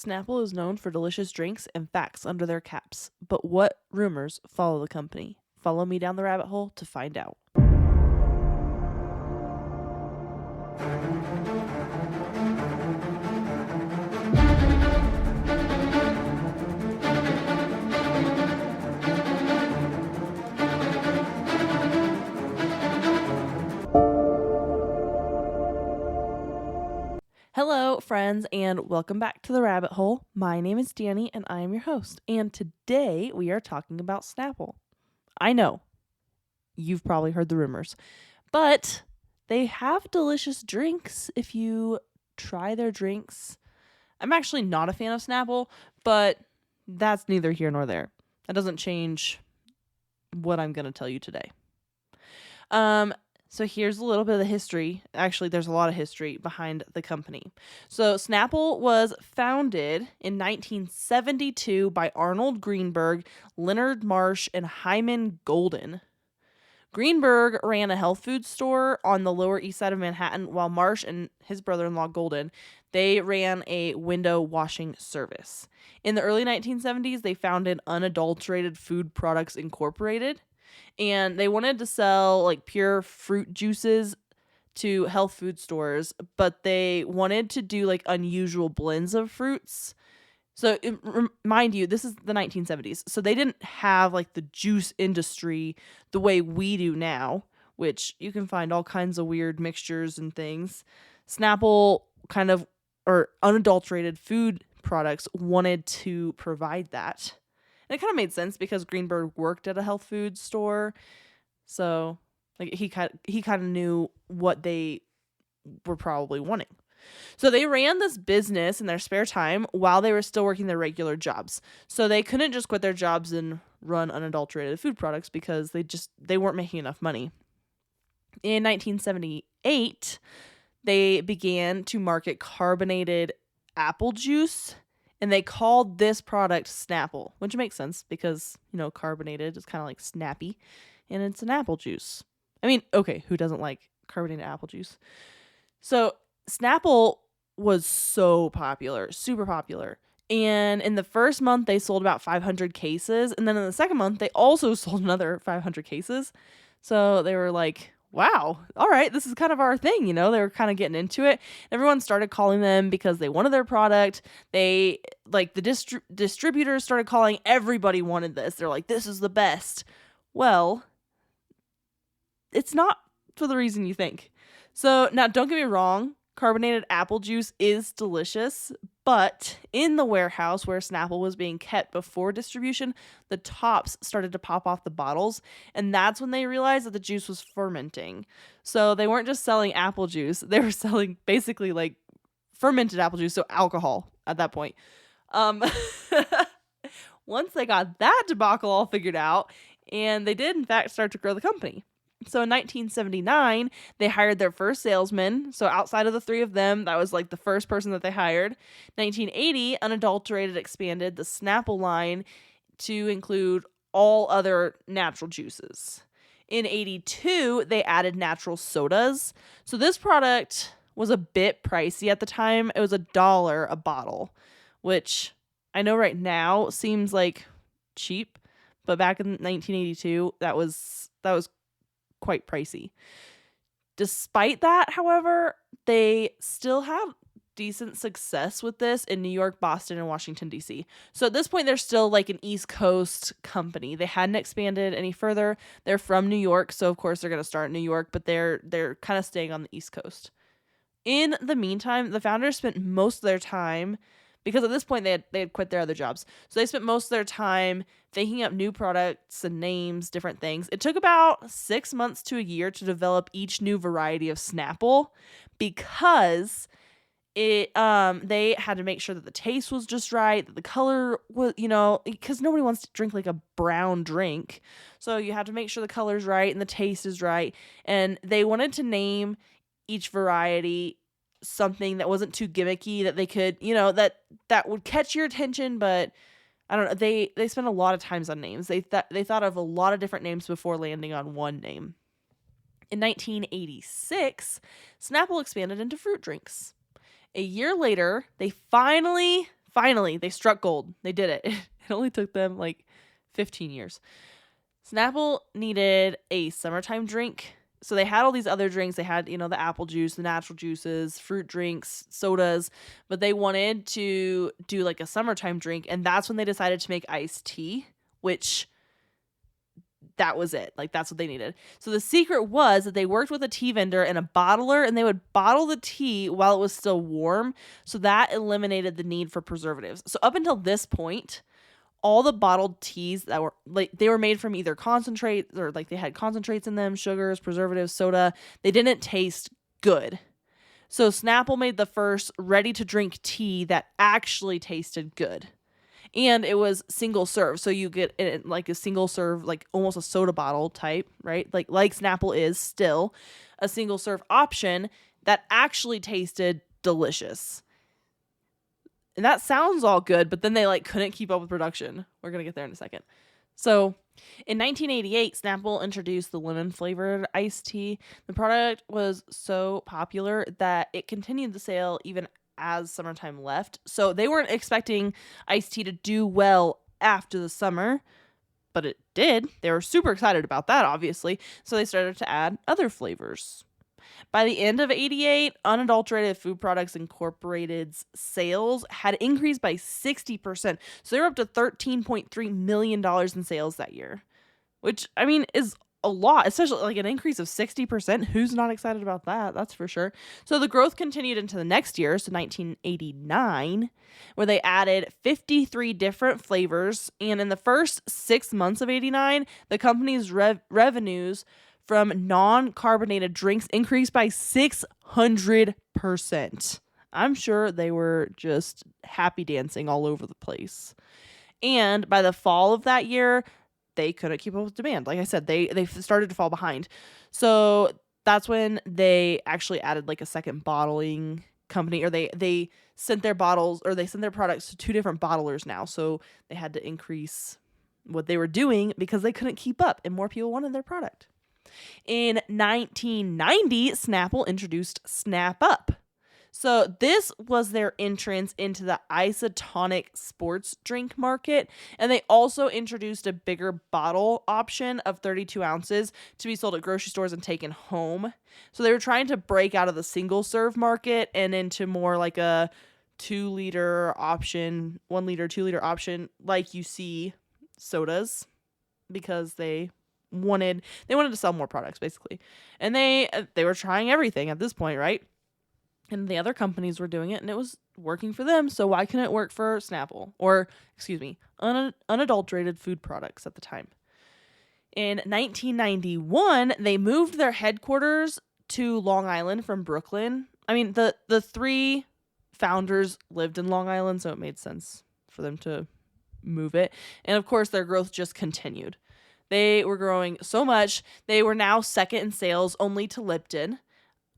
Snapple is known for delicious drinks and facts under their caps, but what rumors follow the company? Follow me down the rabbit hole to find out. Hello, friends, and welcome back to the rabbit hole. My name is Danny, and I am your host. And today we are talking about Snapple. I know you've probably heard the rumors, but they have delicious drinks if you try their drinks. I'm actually not a fan of Snapple, but that's neither here nor there. That doesn't change what I'm going to tell you today. So here's a little bit of the history. Actually, there's a lot of history behind the company. So Snapple was founded in 1972 by Arnold Greenberg, Leonard Marsh, and Hyman Golden. Greenberg ran a health food store on the Lower East Side of Manhattan, while Marsh and his brother-in-law Golden, they ran a window washing service. In the early 1970s, they founded Unadulterated Food Products Incorporated, and they wanted to sell like pure fruit juices to health food stores, but they wanted to do like unusual blends of fruits. So mind you, this is the 1970s. So they didn't have like the juice industry the way we do now, which you can find all kinds of weird mixtures and things. Snapple or unadulterated food products wanted to provide that. And it kind of made sense because Greenberg worked at a health food store. So like he kind of knew what they were probably wanting. So they ran this business in their spare time while they were still working their regular jobs. So they couldn't just quit their jobs and run unadulterated food products because they weren't making enough money. In 1978, they began to market carbonated apple juice, and they called this product Snapple, which makes sense because, carbonated is kind of like snappy, and it's an apple juice. I mean, okay, who doesn't like carbonated apple juice? So Snapple was so popular, super popular. And in the first month, they sold about 500 cases. And then in the second month, they also sold another 500 cases. So they were like, wow, all right, this is kind of our thing. They were kind of getting into it. Everyone started calling them because they wanted their product. They, like, the distributors started calling. Everybody wanted this. They're like, this is the best. Well, it's not for the reason you think. So now, don't get me wrong. Carbonated apple juice is delicious, but in the warehouse where Snapple was being kept before distribution, the tops started to pop off the bottles, and that's when they realized that the juice was fermenting. So they weren't just selling apple juice, they were selling basically like fermented apple juice, so alcohol at that point. Once they got that debacle all figured out, and they did in fact start to grow the company. So in 1979, they hired their first salesman. So outside of the three of them, that was like the first person that they hired. 1980, Unadulterated expanded the Snapple line to include all other natural juices. In 82, they added natural sodas. So this product was a bit pricey at the time. It was $1 a bottle, which I know right now seems like cheap, but back in 1982, that was quite pricey. Despite that, however, they still have decent success with this in New York, Boston, and Washington, D.C. So at this point, they're still like an East Coast company. They hadn't expanded any further. They're from New York, so of course they're going to start in New York, but they're kind of staying on the East Coast. In the meantime, the founders spent most of their time, because at this point they had quit their other jobs. So they spent most of their time thinking up new products and names, different things. It took about 6 months to a year to develop each new variety of Snapple because they had to make sure that the taste was just right, that the color was, because nobody wants to drink like a brown drink. So you have to make sure the color's right and the taste is right. And they wanted to name each variety something that wasn't too gimmicky, that they could, that would catch your attention, but I don't know. They spent a lot of times on names. They thought of a lot of different names before landing on one name. In 1986, Snapple expanded into fruit drinks. A year later, they finally Finally, they struck gold. They did it. It only took them like 15 years. Snapple needed a summertime drink. So they had all these other drinks. They had, the apple juice, the natural juices, fruit drinks, sodas, but they wanted to do like a summertime drink. And that's when they decided to make iced tea, which that was it. Like, that's what they needed. So the secret was that they worked with a tea vendor and a bottler, and they would bottle the tea while it was still warm. So that eliminated the need for preservatives. So up until this point, all the bottled teas that were like, they were made from either concentrate or like they had concentrates in them, sugars, preservatives, soda. They didn't taste good. So Snapple made the first ready to drink tea that actually tasted good. And it was single serve. So you get it like a single serve, like almost a soda bottle type, right? Like Snapple is still a single serve option that actually tasted delicious. And that sounds all good, but then they like couldn't keep up with production. We're going to get there in a second. So in 1988, Snapple introduced the lemon flavored iced tea. The product was so popular that it continued to sell even as summertime left. So they weren't expecting iced tea to do well after the summer, but it did. They were super excited about that, obviously. So they started to add other flavors. By the end of 88, Unadulterated Food Products Incorporated's sales had increased by 60%. So they were up to $13.3 million in sales that year, which, I mean, is a lot, especially like an increase of 60%. Who's not excited about that? That's for sure. So the growth continued into the next year, so 1989, where they added 53 different flavors. And in the first 6 months of 89, the company's revenues from non-carbonated drinks increased by 600%. I'm sure they were just happy dancing all over the place. And by the fall of that year, they couldn't keep up with demand. Like I said, they started to fall behind. So that's when they actually added like a second bottling company, or they sent their bottles, or they sent their products to 2 different bottlers now. So they had to increase what they were doing because they couldn't keep up and more people wanted their product. In 1990, Snapple introduced Snap Up. So this was their entrance into the isotonic sports drink market. And they also introduced a bigger bottle option of 32 ounces to be sold at grocery stores and taken home. So they were trying to break out of the single serve market and into more like a 2-liter option, 1-liter, 2-liter option, like you see sodas, because they wanted to sell more products basically. And they were trying everything at this point, right? And the other companies were doing it and it was working for them. So why couldn't it work for Snapple? Or, Unadulterated Food Products at the time. In 1991, they moved their headquarters to Long Island from Brooklyn. I mean, the 3 founders lived in Long Island, so it made sense for them to move it. And of course, their growth just continued. They were growing so much. They were now second in sales only to Lipton.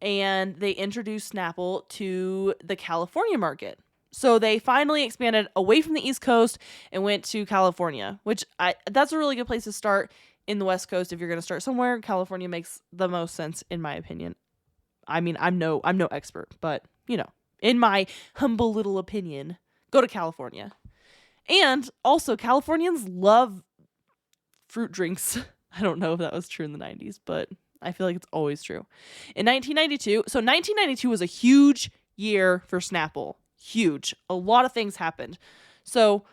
And they introduced Snapple to the California market. So they finally expanded away from the East Coast and went to California, which that's a really good place to start in the West Coast. If you're going to start somewhere, California makes the most sense, in my opinion. I mean, I'm no expert, but, in my humble little opinion, go to California. And also, Californians love fruit drinks. I don't know if that was true in the 90s, but I feel like it's always true. In 1992 was a huge year for Snapple. Huge. A lot of things happened. So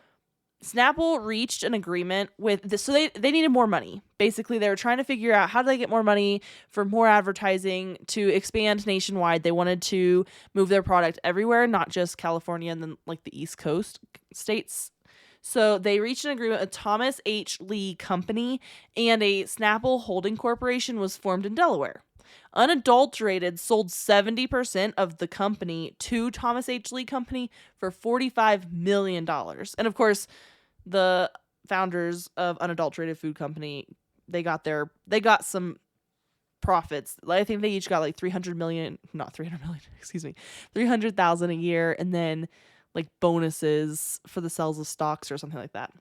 Snapple reached an agreement with this. So they needed more money. Basically, they were trying to figure out how do they get more money for more advertising to expand nationwide. They wanted to move their product everywhere, not just California and then like the East Coast states. So they reached an agreement with Thomas H. Lee Company, and a Snapple Holding Corporation was formed in Delaware. Unadulterated sold 70% of the company to Thomas H. Lee Company for $45 million. And of course, the founders of Unadulterated Food Company, they got some profits. I think they each got like 300,000 a year, and then like bonuses for the sales of stocks or something like that.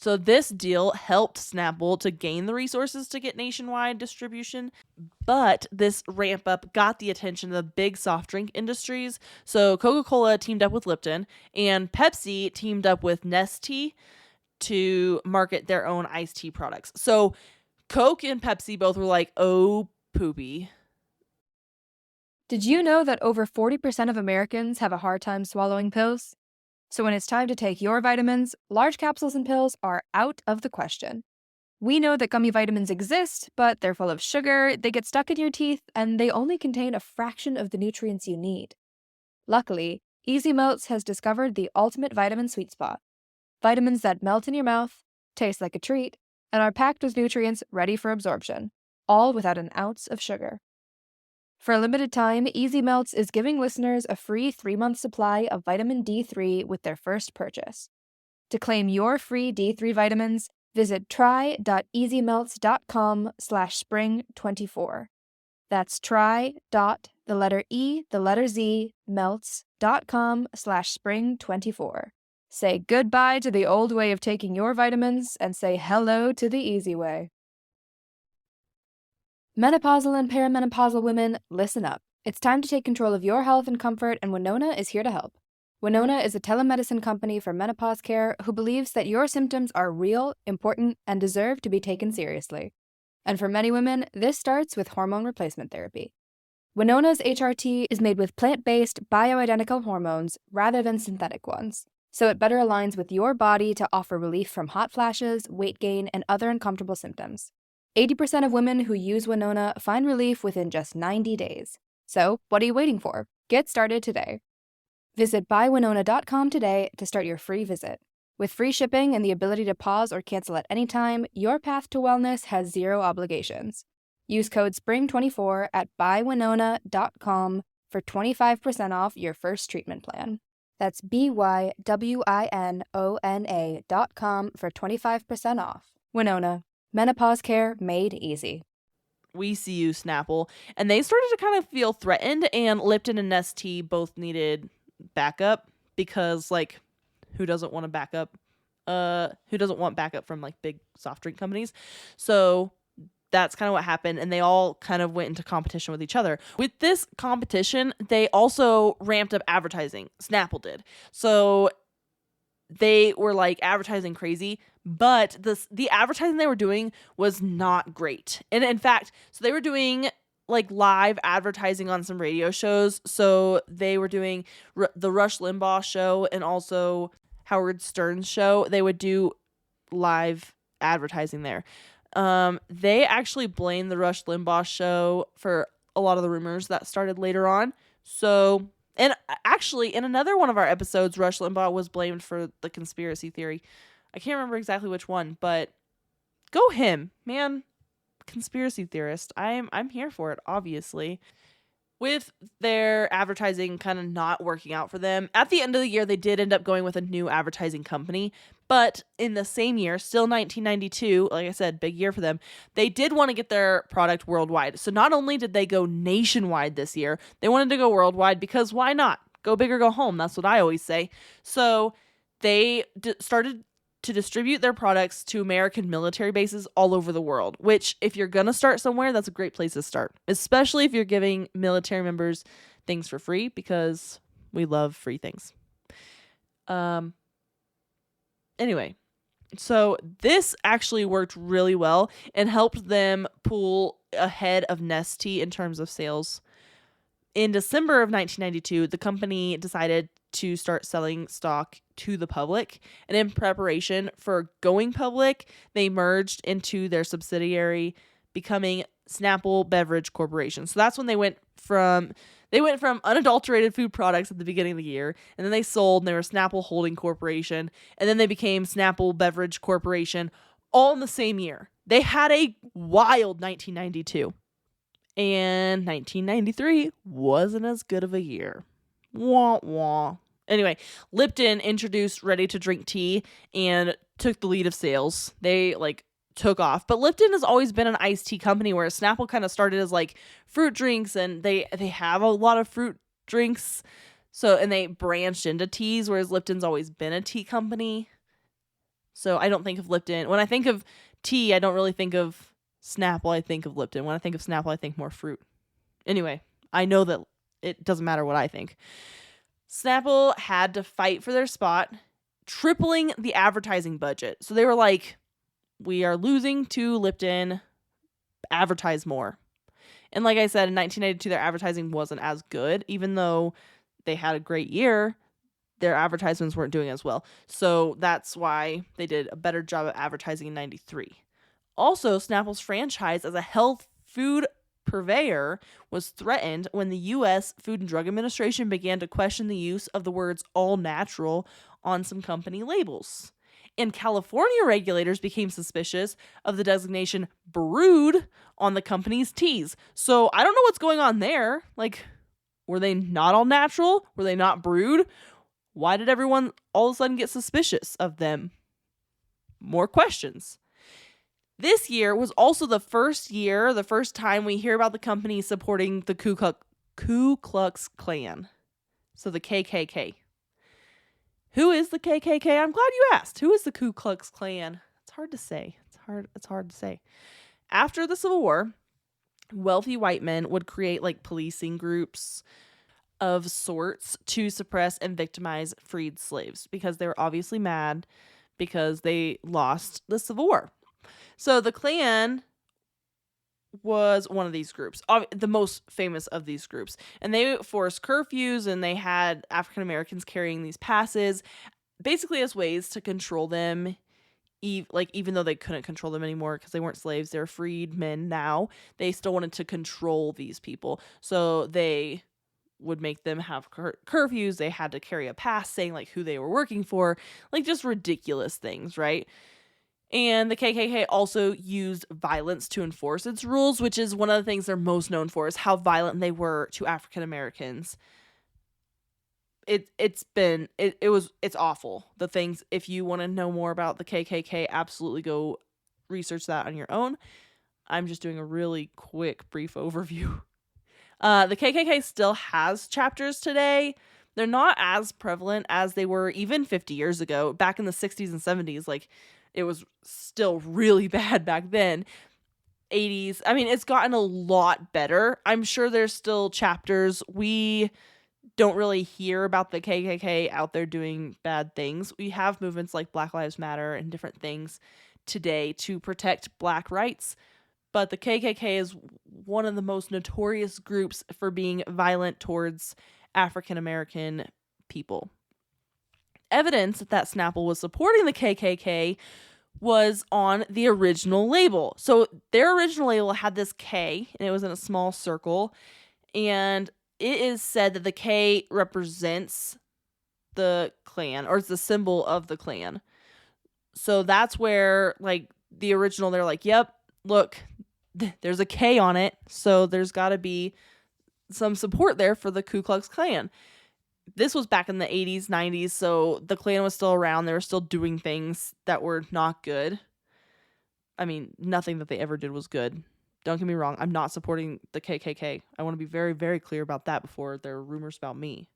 So this deal helped Snapple to gain the resources to get nationwide distribution, but this ramp up got the attention of the big soft drink industries. So Coca-Cola teamed up with Lipton, and Pepsi teamed up with Nestea to market their own iced tea products. So Coke and Pepsi both were like, oh, poopy. Did you know that over 40% of Americans have a hard time swallowing pills? So when it's time to take your vitamins, large capsules and pills are out of the question. We know that gummy vitamins exist, but they're full of sugar, they get stuck in your teeth, and they only contain a fraction of the nutrients you need. Luckily, Easy Melts has discovered the ultimate vitamin sweet spot. Vitamins that melt in your mouth, taste like a treat, and are packed with nutrients ready for absorption, all without an ounce of sugar. For a limited time, Easy Melts is giving listeners a free 3-month supply of vitamin D3 with their first purchase. To claim your free D3 vitamins, visit try.easymelts.com/spring24. That's try.melts.com/spring24. Say goodbye to the old way of taking your vitamins and say hello to the easy way. Menopausal and perimenopausal women, listen up. It's time to take control of your health and comfort, and Winona is here to help. Winona is a telemedicine company for menopause care who believes that your symptoms are real, important, and deserve to be taken seriously. And for many women, this starts with hormone replacement therapy. Winona's HRT is made with plant-based, bioidentical hormones rather than synthetic ones, so it better aligns with your body to offer relief from hot flashes, weight gain, and other uncomfortable symptoms. 80% of women who use Winona find relief within just 90 days. So, what are you waiting for? Get started today. Visit buywinona.com today to start your free visit. With free shipping and the ability to pause or cancel at any time, your path to wellness has zero obligations. Use code SPRING24 at buywinona.com for 25% off your first treatment plan. That's BYWINONA.com for 25% off. Winona. Menopause care made easy. We see you, Snapple. And they started to kind of feel threatened, and Lipton and Nestea both needed backup because, like, who doesn't want a backup? Who doesn't want backup from, like, big soft drink companies? So that's kind of what happened, and they all kind of went into competition with each other. With this competition, they also ramped up advertising. Snapple did. So they were, like, advertising crazy, but the advertising they were doing was not great. And in fact, so they were doing like live advertising on some radio shows. So they were doing the Rush Limbaugh show and also Howard Stern's show. They would do live advertising there. They actually blamed the Rush Limbaugh show for a lot of the rumors that started later on. So, and actually in another one of our episodes, Rush Limbaugh was blamed for the conspiracy theory. I can't remember exactly which one, but go him, man. Conspiracy theorist. I'm here for it, obviously. With their advertising kind of not working out for them, at the end of the year, they did end up going with a new advertising company. But in the same year, still 1992, like I said, big year for them, they did want to get their product worldwide. So not only did they go nationwide this year, they wanted to go worldwide because why not? Go big or go home. That's what I always say. So they started to distribute their products to American military bases all over the world, which if you're going to start somewhere, that's a great place to start, especially if you're giving military members things for free because we love free things. Anyway, so this actually worked really well and helped them pull ahead of Nestea in terms of sales. In December of 1992, the company decided to start selling stock to the public, and in preparation for going public, they merged into their subsidiary, becoming Snapple Beverage Corporation. So that's when they went from unadulterated food products at the beginning of the year, and then they sold, and they were Snapple Holding Corporation, and then they became Snapple Beverage Corporation, all in the same year. They had a wild 1992. And 1993 wasn't as good of a year. Wah wah. Anyway, Lipton introduced ready-to-drink tea and took the lead of sales. They, like, took off. But Lipton has always been an iced tea company, where Snapple kind of started as, like, fruit drinks, and they have a lot of fruit drinks. So, and they branched into teas, whereas Lipton's always been a tea company. So I don't think of Lipton. When I think of tea, I don't really think of Snapple. I think of Lipton. When I think of Snapple, I think more fruit. Anyway, I know that it doesn't matter what I think. Snapple had to fight for their spot, tripling the advertising budget. So they were like, we are losing to Lipton, advertise more. And like I said, in 1992, their advertising wasn't as good, even though they had a great year. Their advertisements weren't doing as well. So that's why they did a better job of advertising in 93. Also, Snapple's franchise as a health food purveyor was threatened when the U.S. Food and Drug Administration began to question the use of the words all natural on some company labels. And California regulators became suspicious of the designation brewed on the company's teas. So I don't know what's going on there. Like, were they not all natural? Were they not brewed? Why did everyone all of a sudden get suspicious of them? More questions. This year was also the first time we hear about the company supporting the Ku Klux Klan. So the KKK. Who is the KKK? I'm glad you asked. Who is the Ku Klux Klan? It's hard to say. It's hard to say. After the Civil War, wealthy white men would create like policing groups of sorts to suppress and victimize freed slaves because they were obviously mad because they lost the Civil War. So the Klan was one of these groups, the most famous of these groups. And they forced curfews and they had African Americans carrying these passes basically as ways to control them. Even though they couldn't control them anymore because they weren't slaves, they're freed men now. They still wanted to control these people. So they would make them have curfews. They had to carry a pass saying like who they were working for, like just ridiculous things, right? And the KKK also used violence to enforce its rules, which is one of the things they're most known for, is how violent they were to African Americans. It's awful. The things, if you want to know more about the KKK, absolutely go research that on your own. I'm just doing a really quick, brief overview. The KKK still has chapters today. They're not as prevalent as they were even 50 years ago. Back in the 60s and 70s, like, it was still really bad back then. 80s. I mean, it's gotten a lot better. I'm sure there's still chapters. We don't really hear about the KKK out there doing bad things. We have movements like Black Lives Matter and different things today to protect Black rights. But the KKK is one of the most notorious groups for being violent towards African American people. Evidence that Snapple was supporting the KKK was on the original label. So their original label had this K, and it was in a small circle. And it is said that the K represents the Klan, or it's the symbol of the Klan. So that's where, like, the original, they're like, yep, look, there's a K on it. So there's got to be some support there for the Ku Klux Klan. This was back in the 80s, 90s, so the Klan was still around. They were still doing things that were not good. I mean, nothing that they ever did was good. Don't get me wrong. I'm not supporting the KKK. I want to be very, very clear about that before there are rumors about me.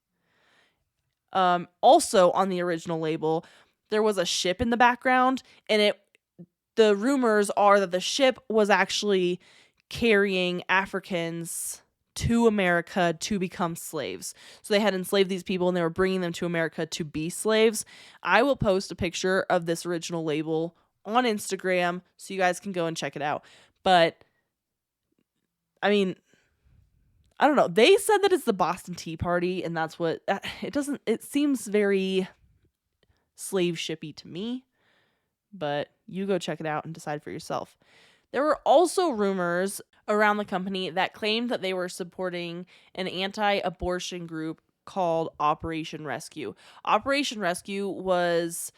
Also, on the original label, there was a ship in the background, and the rumors are that the ship was actually carrying Africans to America to become slaves. So they had enslaved these people and they were bringing them to America to be slaves. I will post a picture of this original label on Instagram so you guys can go and check it out. But I mean, I don't know. They said that it's the Boston Tea Party, and that's what it seems very slave shippy to me, but you go check it out and decide for yourself. There were also rumors around the company that claimed that they were supporting an anti-abortion group called Operation Rescue. Operation Rescue was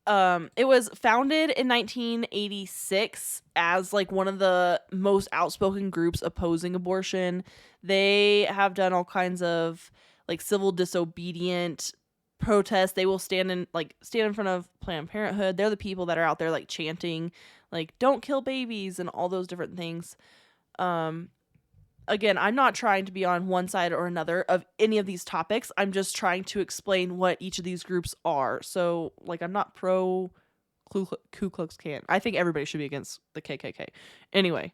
it was founded in 1986 as like one of the most outspoken groups opposing abortion. They have done all kinds of like civil disobedient protests. They will stand in front of Planned Parenthood. They're the people that are out there like chanting like don't kill babies and all those different things. Again, I'm not trying to be on one side or another of any of these topics. I'm just trying to explain what each of these groups are. So, like, I'm not pro Ku Klux Klan. I think everybody should be against the KKK. Anyway,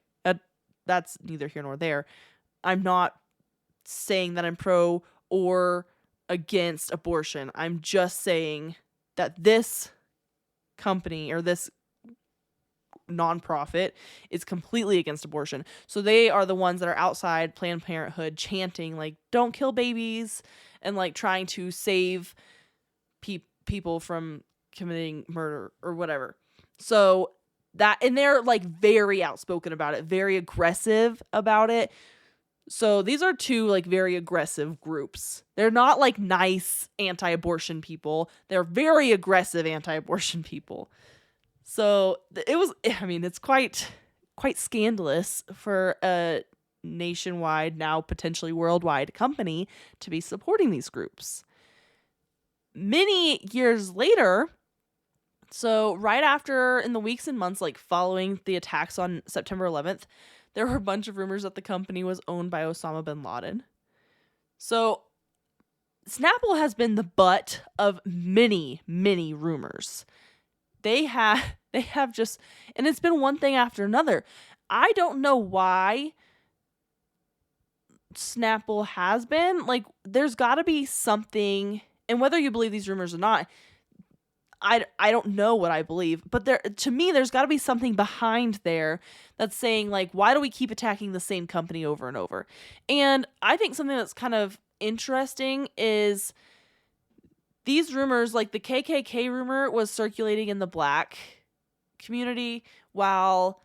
that's neither here nor there. I'm not saying that I'm pro or against abortion. I'm just saying that this company or this nonprofit is completely against abortion. So they are the ones that are outside Planned Parenthood chanting like don't kill babies and like trying to save people from committing murder or whatever. So that, and they're like very outspoken about it, very aggressive about it. So these are two like very aggressive groups. They're not like nice anti-abortion people. They're very aggressive anti-abortion people. So it's quite scandalous for a nationwide, now potentially worldwide company to be supporting these groups. Many years later, so right after, in the weeks and months like following the attacks on September 11th, there were a bunch of rumors that the company was owned by Osama bin Laden. So Snapple has been the butt of many, many rumors. They have just, and it's been one thing after another. I don't know why Snapple has been, like, there's got to be something, and whether you believe these rumors or not, I don't know what I believe, but to me there's got to be something behind there that's saying like, why do we keep attacking the same company over and over? And I think something that's kind of interesting is these rumors, like the KKK rumor was circulating in the black community while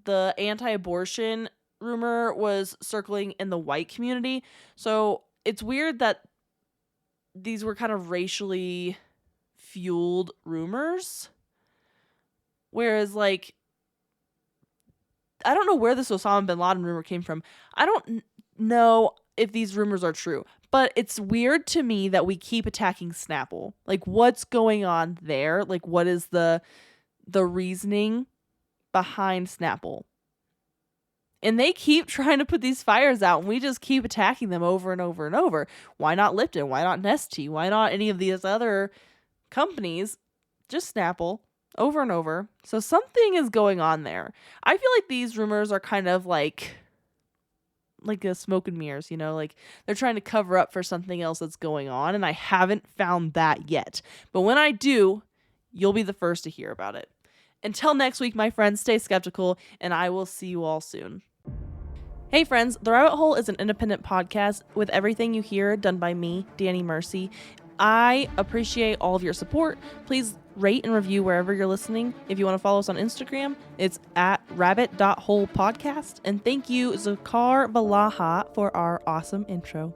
the anti-abortion rumor was circling in the white community. So it's weird that these were kind of racially fueled rumors. Whereas, like, I don't know where this Osama bin Laden rumor came from. I don't know if these rumors are true, but it's weird to me that we keep attacking Snapple. Like, what's going on there? Like, what is the reasoning behind Snapple? And they keep trying to put these fires out, and we just keep attacking them over and over and over. Why not Lipton? Why not Nestea? Why not any of these other companies? Just Snapple over and over. So something is going on there. I feel like these rumors are kind of like a smoke and mirrors, you know, like they're trying to cover up for something else that's going on, and I haven't found that yet. But when I do, you'll be the first to hear about it. Until next week, my friends, stay skeptical, and I will see you all soon. Hey friends, The Rabbit Hole is an independent podcast with everything you hear done by me, Danny Mercy. I appreciate all of your support. Please rate and review wherever you're listening. If you want to follow us on Instagram, it's at rabbit.holepodcast. And thank you, Zakar Balaha, for our awesome intro.